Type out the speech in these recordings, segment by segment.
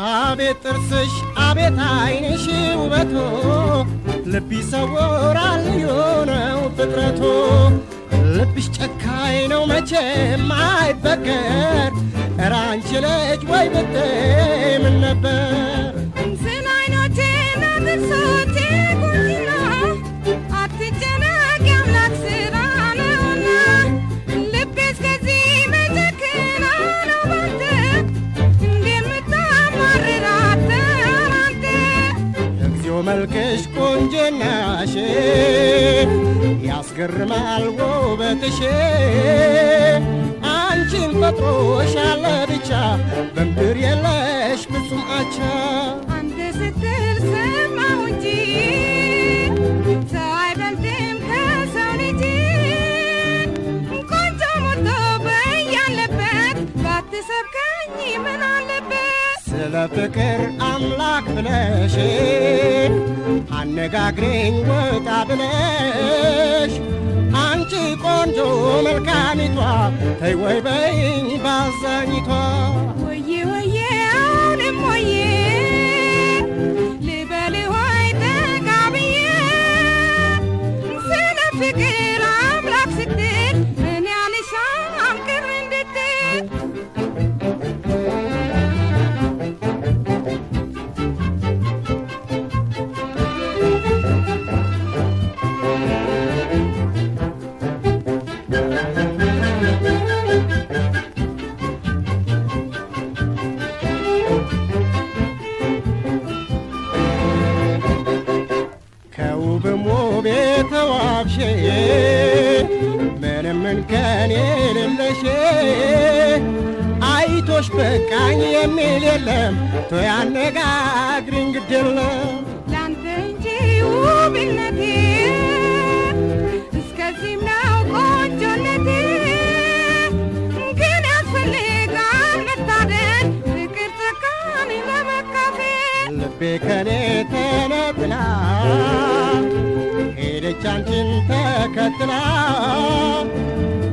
አቤት ጥርስሽ አቤት ዓይንሽ ውበቶ ልብ ይሰውራል የሆነው ፍጥረቶ ልብሽ ጨካኝ ነው መቼም አይበገር ኧረ አንቺ ልጅ ወይ ብትይ ምን ነበር ስለ ዓይኖቼና ጥርሶቼ ቁንጅና አትጨነቅ የአምላክ ሥራ ነውና ልቤ እስከዚህ መጨከን ነው ባንተ እንደምታማርራት አንተ እግዚኦ መልክሽ ቁንጅናሽ ያስገርማል ውበትሽ አንቺን ፈጥሮሻል ብቻ በምድር የለሽ ፍጹም አቻ አንተ ስትል ሰማሁ እንጂ ሰው አይበልጥም ከሰው ልጅ ቆንጆ ሞቶ በያለበት ባትሰብከኝ ምን አለበት ስለ ፍቅር አምላክ ብለሽ አነጋግሬኝ ወጣ ብለሽ አንቺ ቆንጆ መልካሚቷ ተይ ወይ በይኝ ባዛኝቷ ወዬ ወዬ አሁንም ወዬ ልበልህ ወይ ጠጋ ብዬ ስለ ፍቅር አምላክ ስትል እኔ አልሻም ቅር እንድትል ከውብም ውብ የተዋብሽ ምንም እንከን የሌለሽ አይቶሽ በቃኝ የሚል የለም ቶይ አነጋግሪኝ ግድ የለም ላንተ እንጂ ውብነቴ እስከዚህም ነው ቆንጆነቴ ግን ያስፈልጋል መታደል ፍቅር ጸጋን ለመካፈል ልቤ ከኔ ተነጥላ ሄደች አንቺን ተከትላ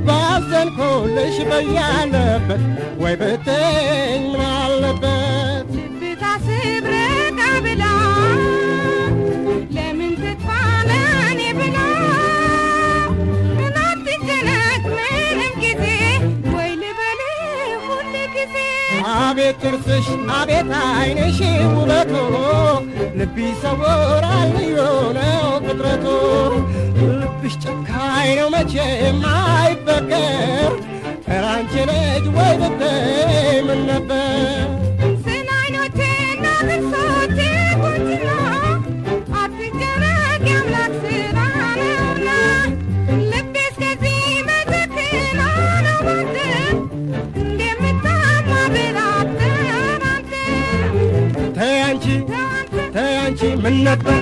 ባዘንኩልሽ በያለበት ወይ ብትኝ ምን አለበት ልብ ታስብ ረጋ ብላ ለምን ትጥፋ ለእኔ ብላ አትጨነቅ ምንም ጊዜ ወይ ልበልህ ሁል ጊዜ አቤት ጥርስሽ አቤት ዓይንሽ ውበቶ ልብ ይሰውራል የሆነው ፍጥረቶ ልብሽ ጨካኝ ነው መቼም አይበገር ኧረ አንቺ ልጅ ወይ ብትይ ምን ነበር ስለ ዓይኖቼና ጥርሶቼ ቁንጅና አትጨነቅ የአምላክ ሥራ ነውና ልቤ እስከዚህ መጨከን ነው ባንተ እንደምታማርራት አንተ ተይ አንቺ ምን ነበር